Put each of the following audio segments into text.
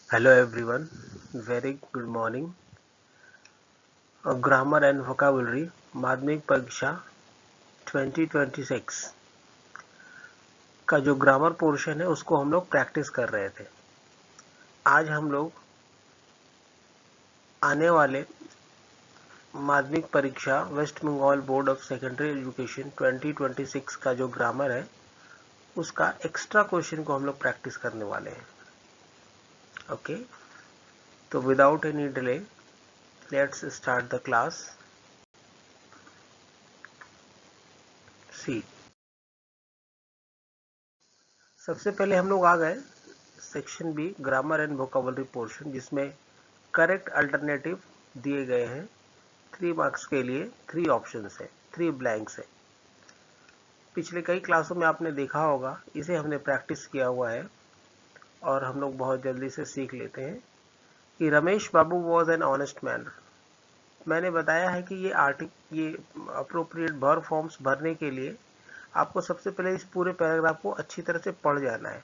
Hello everyone, very good morning. Grammar and vocabulary माध्यमिक परीक्षा 2026 का जो ग्रामर पोर्शन है उसको हम लोग प्रैक्टिस कर रहे थे। आज हम लोग आने वाले माध्यमिक परीक्षा West Bengal board of secondary education 2026 का जो ग्रामर है उसका एक्स्ट्रा क्वेश्चन को हम लोग प्रैक्टिस करने वाले हैं। ओके, तो without any delay let's start the class. See, सबसे पहले हम लोग आ गए section B grammar and vocabulary portion, जिसमें करेक्ट अल्टरनेटिव दिए गए हैं 3 मार्क्स के लिए। 3 ऑप्शंस है, 3 ब्लैंक्स है। पिछले कई क्लासों में आपने देखा होगा, इसे हमने प्रैक्टिस किया हुआ है और हम लोग बहुत जल्दी से सीख लेते हैं कि Ramesh Babu was an honest man. मैंने बताया है कि ये अप्रोप्रिएट वर्ब फॉर्म्स भरने के लिए आपको सबसे पहले इस पूरे पैराग्राफ को अच्छी तरह से पढ़ जाना है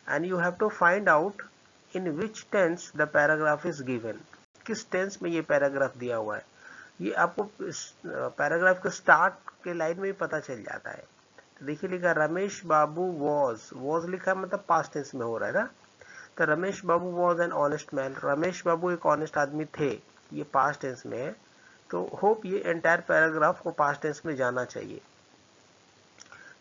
and you have to find out in which tense the paragraph is given। किस टेंस में ये पैराग्राफ दिया हुआ है, ये आपको पैराग्राफ के स्टार्ट के लाइन में ही पता चल जाता है। तो देखिए लिखा रमेश बाबू वॉज लिखा मतलब पास्ट टेंस में हो रहा है ना। तो Ramesh Babu was an honest man, Ramesh Babu एक ऑनेस्ट आदमी थे, ये पास्ट टेंस में है। तो होप ये एंटायर पैराग्राफ को पास्ट टेंस में जाना चाहिए।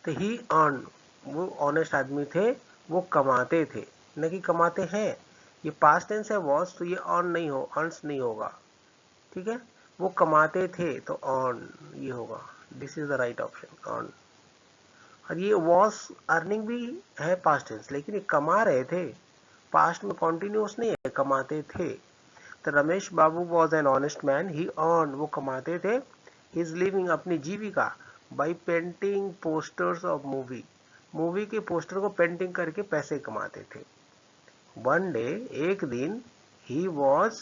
तो ही अर्न, वो ऑनेस्ट आदमी थे, वो कमाते थे, न कि कमाते हैं। ये पास्ट टेंस है वॉज, तो ये अर्न नहीं हो, अर्न्स नहीं होगा, ठीक है। वो कमाते थे तो अर्न ये होगा। This is the right option, earn. और ये वॉज अर्निंग भी है पास्ट टेंस, लेकिन ये कमा रहे थे, पास्ट में कॉन्टिन्यूस नहीं है, कमाते थे। तो Ramesh Babu was an honest man, he earn, वो कमाते थे, हिज लिविंग, अपनी जीविका, by painting posters of movie, movie के पोस्टर को पेंटिंग करके पैसे कमाते थे। वन डे, एक दिन, ही वॉज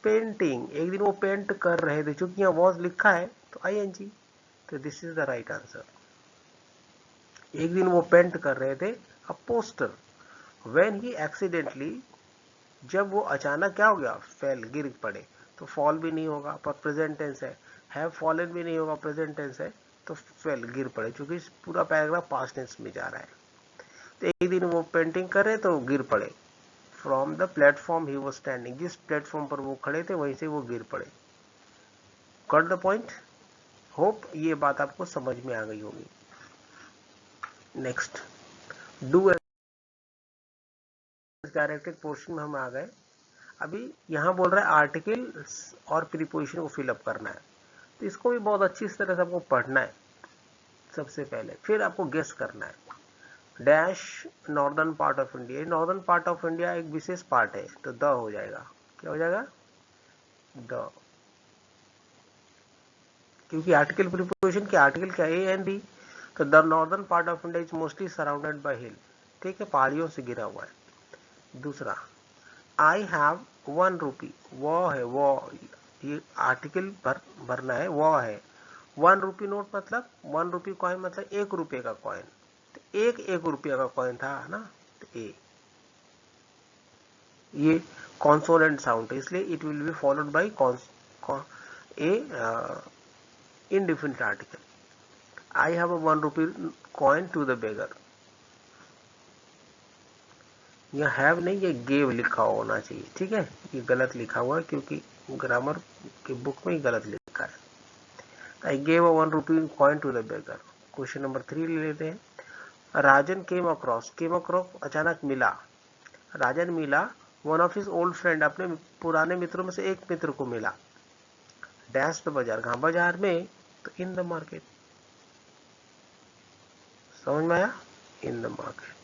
पेंटिंग, एक दिन वो पेंट कर रहे थे, चूंकि यहाँ वॉज लिखा है तो ING, तो this is the right answer. एक दिन वो पेंट कर रहे थे अ पोस्टर, व्हेन ही एक्सीडेंटली, जब वो अचानक क्या हो गया, फेल, गिर पड़े। तो फॉल भी नहीं होगा पर प्रेजेंट टेंस है, हैव फॉलन भी नहीं होगा, प्रेजेंट टेंस है, तो फेल, गिर पड़े, क्योंकि पूरा पैराग्राफ पास्ट टेंस में जा रहा है। तो एक दिन वो पेंटिंग कर रहे तो गिर पड़े। From the platform he was standing, जिस प्लेटफॉर्म पर वो खड़े थे वहीं से वो गिर पड़े। Got the point. होप ये बात आपको समझ में आ गई होगी। नेक्स्ट, डू डायरेक्टेड पोर्शन में हम आ गए। अभी यहाँ बोल रहा है आर्टिकल और प्रीपोजिशन को फिलअप करना है, तो इसको भी बहुत अच्छी तरह से आपको पढ़ना है सबसे पहले, फिर आपको गेस करना है। Dash northern part of India, northern part of India एक विशेष पार्ट है, तो द हो जाएगा। क्या हो जाएगा, द, क्योंकि आर्टिकल प्रीपोजिशन के आर्टिकल क्या ए एंड डी। तो the northern part of India is mostly surrounded by hill, ठीक है, पहाड़ियों से घिरा हुआ है। दूसरा, आई हैव 1 रुपी, वो है, वो, ये आर्टिकल भरना है, वो है। 1 रुपी नोट मतलब 1 रुपी कॉइन मतलब 1 रुपये का कॉइन, तो एक रुपये का कॉइन था ना, तो ए, ये कॉन्सोनेंट साउंड है, इसलिए it will be followed by A indefinite article। I have a 1 rupee coin to the beggar, यह हैव नहीं, ये गेव लिखा होना चाहिए, ठीक है, ये गलत लिखा हुआ है क्योंकि ग्रामर की बुक में ही गलत लिखा है। I gave a 1 rupee coin to the beggar. Question number 3 ले लेते हैं। राजन केम अक्रॉस, अचानक मिला, राजन मिला one of his old friend, अपने पुराने मित्रों में से एक मित्र को मिला। डैश द बाजार, कहाँ बाजार में, तो इन द मार्केट। समझ में आया, इन द मार्केट।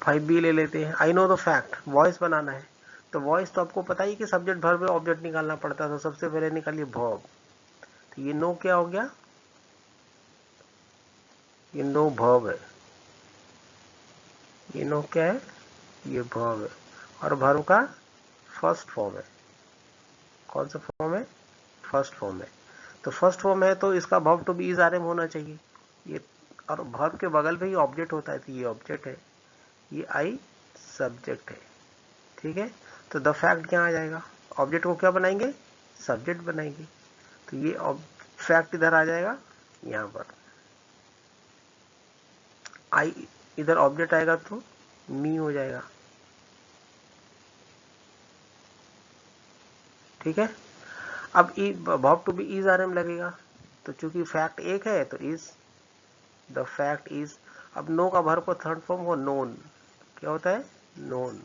5B ले लेते हैं। I know the fact, voice बनाना है, तो वॉइस तो आपको पता ही कि सब्जेक्ट वर्ब ऑब्जेक्ट निकालना पड़ता है, तो सबसे पहले निकालिए वर्ब। तो ये नो क्या हो गया, ये नो वर्ब है, ये नो क्या है, ये वर्ब है, और वर्ब का फर्स्ट फॉर्म है। कौन सा फॉर्म है, फर्स्ट फॉर्म है। तो फर्स्ट फॉर्म है तो इसका verb to be is are am होना चाहिए ये, और वर्ब के बगल में ही ऑब्जेक्ट होता है, तो ये ऑब्जेक्ट है, ये आई सब्जेक्ट है, ठीक है। तो द फैक्ट क्या आ जाएगा, ऑब्जेक्ट को क्या बनाएंगे, सब्जेक्ट बनाएंगे, तो ये फैक्ट इधर आ जाएगा, यहां पर आई इधर ऑब्जेक्ट आएगा तो मी हो जाएगा, ठीक है। अब verb to be is are am लगेगा, तो चूंकि फैक्ट एक है तो इज, द फैक्ट इज। अब नो का वर्ब को थर्ड फॉर्म हो नोन, क्या होता है, नोन।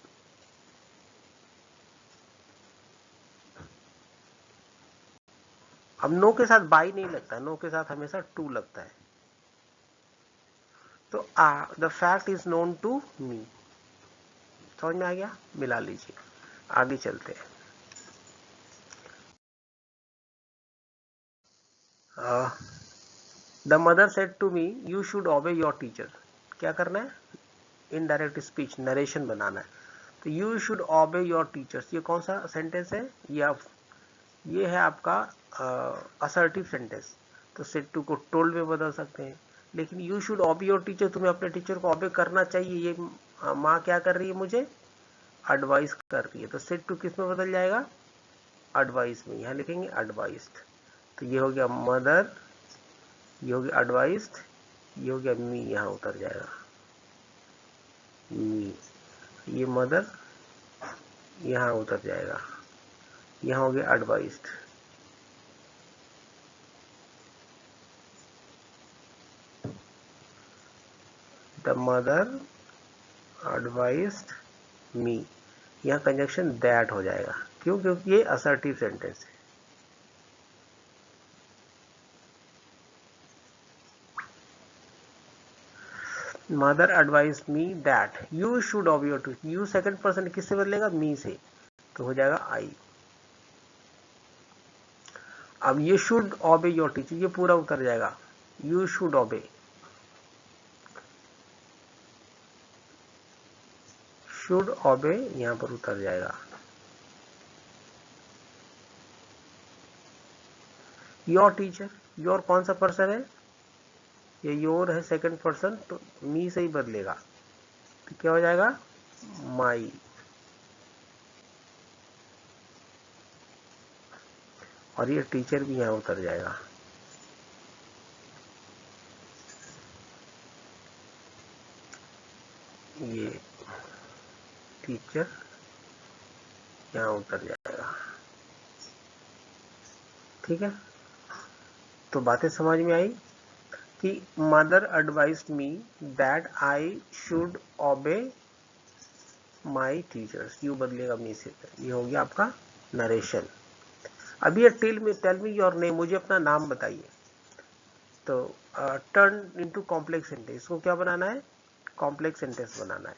अब नो के साथ बाई नहीं लगता, नो के साथ हमेशा टू लगता है, तो the fact is known to me, समझ में आ गया, मिला लीजिए, आगे चलते हैं। The mother said to me you should obey your teacher, क्या करना है, इनडायरेक्ट स्पीच, नरेशन बनाना है, तो you should obey your teachers, ये कौन सा सेंटेंस है, ये है आपका असर्टिव सेंटेंस, तो सेड टू को टोल्ड में बदल सकते हैं, लेकिन you should obey your teacher, तुम्हें अपने टीचर को ओबे करना चाहिए, ये माँ क्या कर रही है, मुझे एडवाइस कर रही है, तो सेड टू किस में बदल जाएगा, एडवाइस में, यहाँ लिखेंगे एडवाइस्ड, तो ये हो गया मदर, ये हो गया एडवाइस्ड, ये हो गया मी, यहाँ उतर जाएगा मी, ये मदर यहाँ उतर जाएगा, यहाँ हो गया एडवाइस्ड, द मदर एडवाइस्ड मी, यहाँ कंजक्शन दैट हो जाएगा, क्यों, क्योंकि ये असर्टिव सेंटेंस है। Mother advice me that you should obey your teacher, you second person किससे बदलेगा, मी से, तो हो जाएगा आई। अब ये शुड ऑबे योर टीचर, ये पूरा उतर जाएगा, you should obey, should obey यहां पर उतर जाएगा, योर टीचर, योर कौन सा पर्सन है, ये योर है सेकंड पर्सन, तो मी से ही बदलेगा, तो क्या हो जाएगा, माई, और ये टीचर भी यहां उतर जाएगा, ये टीचर यहां उतर जाएगा, ठीक है। तो बातें समझ में आई कि mother advised me that I should ओबे माई टीचर्स, यू बदलेगा मी से, ये हो गया आपका नरेशन। अब ये टेल मी योर नेम, मुझे अपना नाम बताइए, तो टर्न इनटू कॉम्प्लेक्स सेंटेंस, इसको क्या बनाना है, कॉम्प्लेक्स सेंटेंस बनाना है।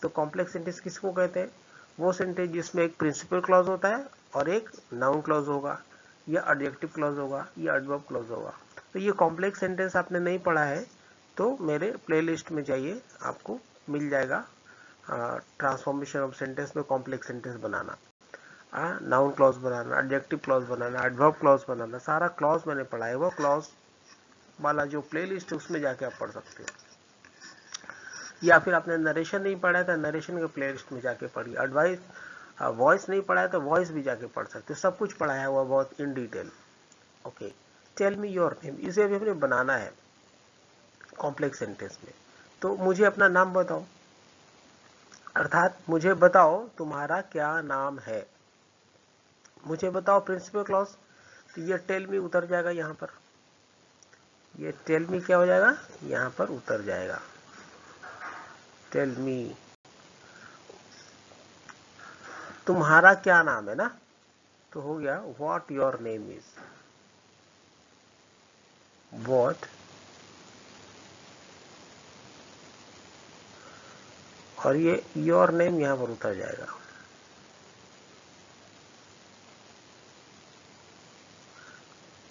तो कॉम्प्लेक्स सेंटेंस किसको कहते हैं, वो सेंटेंस जिसमें एक प्रिंसिपल क्लॉज होता है और एक नाउन क्लॉज होगा, या एडजेक्टिव क्लॉज होगा, या एडवर्ब क्लॉज होगा। तो ये कॉम्प्लेक्स सेंटेंस आपने नहीं पढ़ा है तो मेरे प्लेलिस्ट में जाइए, आपको मिल जाएगा ट्रांसफॉर्मेशन ऑफ सेंटेंस में कॉम्प्लेक्स सेंटेंस बनाना, नाउन क्लॉज बनाना, एडजेक्टिव क्लॉज बनाना, एडवर्ब क्लॉज बनाना, सारा क्लॉज मैंने पढ़ा है, वो क्लॉज वाला जो प्लेलिस्ट है उसमें जाके आप पढ़ सकते हो, या फिर आपने नरेशन नहीं पढ़ा है तो नरेशन के प्लेलिस्ट में जाके पढ़िए, एडवाइस वॉइस नहीं पढ़ा है तो वॉइस भी जाके पढ़ सकते हो, सब कुछ पढ़ाया हुआ बहुत in detail. Okay, tell me your name, इसे अभी हमें बनाना है कॉम्प्लेक्स सेंटेंस में, तो मुझे अपना नाम बताओ, अर्थात मुझे बताओ तुम्हारा क्या नाम है, मुझे बताओ प्रिंसिपल क्लॉज, तो ये टेल मी उतर जाएगा यहाँ पर, ये टेल मी क्या हो जाएगा, यहाँ पर उतर जाएगा, टेल मी, तुम्हारा क्या नाम है ना, तो हो गया what your name is, what, और ये योर नेम यहां पर उतर जाएगा,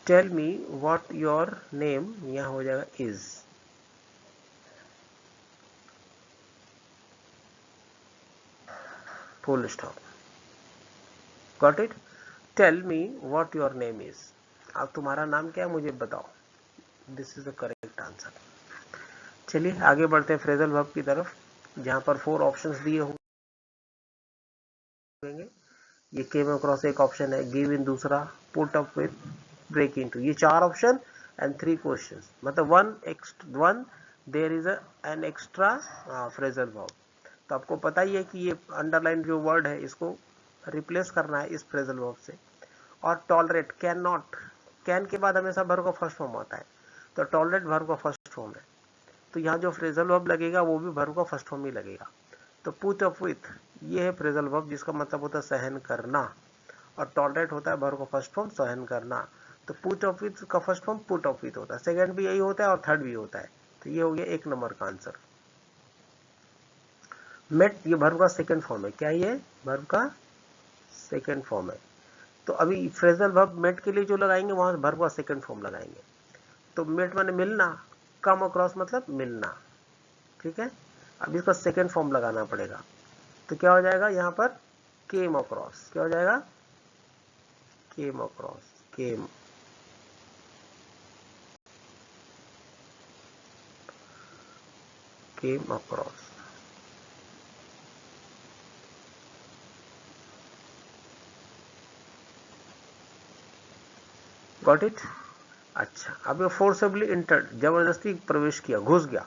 tell me what your name यहां हो जाएगा is, full stop, got it, tell me what your name is, अब तुम्हारा नाम क्या है मुझे बताओ, this is the correct answer. चलिए आगे बढ़ते हैं फ्रेजल वर्ब की तरफ। जहां पर 4 ऑप्शंस दिए होंगे, ये केम अक्रॉस एक ऑप्शन है, गिव इन दूसरा, put up with, break into, ये 4 ऑप्शन एंड 3 क्वेश्चंस, मतलब one there is an extra phrasal verb. तो आपको पता ही है कि ये अंडरलाइन जो वर्ड है इसको रिप्लेस करना है इस फ्रेजल वर्ब से। और टॉलरेट, कैन नॉट, कैन के बाद हमेशा वर्ब का फर्स्ट फॉर्म आता है, तो टॉलरेट वर्ब का फर्स्ट फॉर्म है, तो यहाँ जो फ्रेजल वर्ब लगेगा वो भी वर्ब का फर्स्ट फॉर्म ही लगेगा। तो पुट अप विथ, ये है फ्रेजल वर्ब जिसका मतलब होता है सहन करना, और टॉलरेट होता है वर्ब का फर्स्ट फॉर्म सहन करना। तो पुट अप विथ का first form put up with होता है, सेकंड भी यही होता है और थर्ड भी होता है। तो ये हो गया 1 नंबर का आंसर। मेट, ये वर्ब का सेकंड फॉर्म है, क्या ये वर्ब का सेकंड फॉर्म है। तो अभी फ्रेजल वर्ब मेट के लिए जो लगाएंगे वहां वर्ब का सेकंड फॉर्म लगाएंगे। तो मेट माने मिलना, कम अक्रॉस मतलब मिलना, ठीक है। अब इसका सेकंड फॉर्म लगाना पड़ेगा, तो क्या हो जाएगा यहाँ पर केम अक्रॉस, क्या हो जाएगा came across, came came across. Got it. अच्छा, अब ये फोर्सेबली एंटर्ड, जबरदस्ती प्रवेश किया, घुस गया,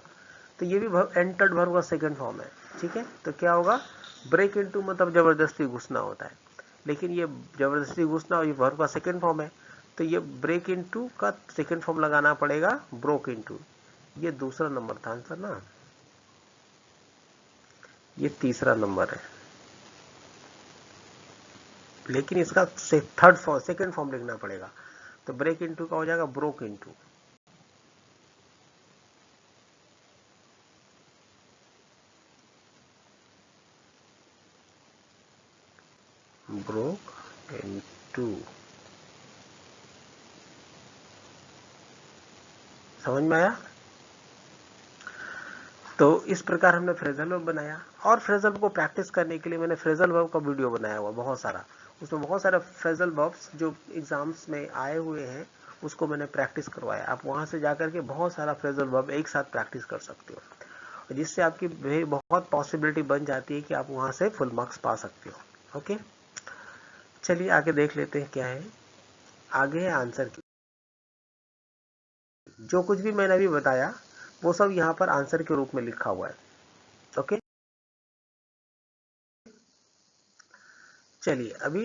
तो ये भी एंटर्ड वर्ब का सेकंड फॉर्म है, ठीक है। तो क्या होगा, ब्रेक इनटू मतलब जबरदस्ती घुसना होता है, लेकिन ये जबरदस्ती घुसना ये वर्ब का सेकंड फॉर्म है, तो ये ब्रेक इनटू का सेकंड फॉर्म लगाना पड़ेगा ब्रोक इनटू। ये दूसरा नंबर था आंसर ना, ये तीसरा नंबर है, लेकिन इसका थर्ड फॉर्म सेकंड फॉर्म लिखना पड़ेगा। तो ब्रेक इनटू का हो जाएगा ब्रोक इनटू, ब्रोक इनटू, समझ में आया। तो इस प्रकार हमने फ्रेजल वर्ब बनाया, और फ्रेजल वर्ब को प्रैक्टिस करने के लिए मैंने फ्रेजल वर्ब का वीडियो बनाया हुआ बहुत सारा, उसमें बहुत सारे फ्रेजल वर्ब्स जो एग्जाम्स में आए हुए हैं उसको मैंने प्रैक्टिस करवाया। आप वहां से जाकर के बहुत सारा फ्रेजल वर्ब एक साथ प्रैक्टिस कर सकते हो, जिससे आपकी बहुत पॉसिबिलिटी बन जाती है कि आप वहां से फुल मार्क्स पा सकते हो। ओके, चलिए आगे देख लेते हैं क्या है। आगे है आंसर की, जो कुछ भी मैंने अभी बताया वो सब यहाँ पर आंसर के रूप में लिखा हुआ है। ओके, चलिए अभी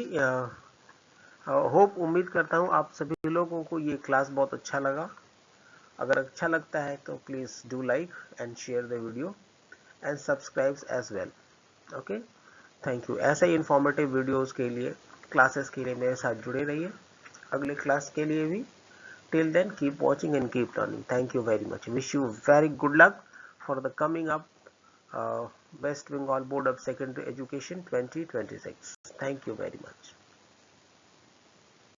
होप उम्मीद करता हूँ आप सभी लोगों को ये क्लास बहुत अच्छा लगा। अगर अच्छा लगता है तो please do like and share the video and subscribe as well. Okay, thank you. ऐसे ही इंफॉर्मेटिव वीडियोस के लिए, क्लासेस के लिए मेरे साथ जुड़े रहिए, अगले क्लास के लिए भी। Till then keep watching and keep learning. Thank you very much, wish you very good luck for the coming up West Bengal Board of Secondary Education 2026. Thank you very much.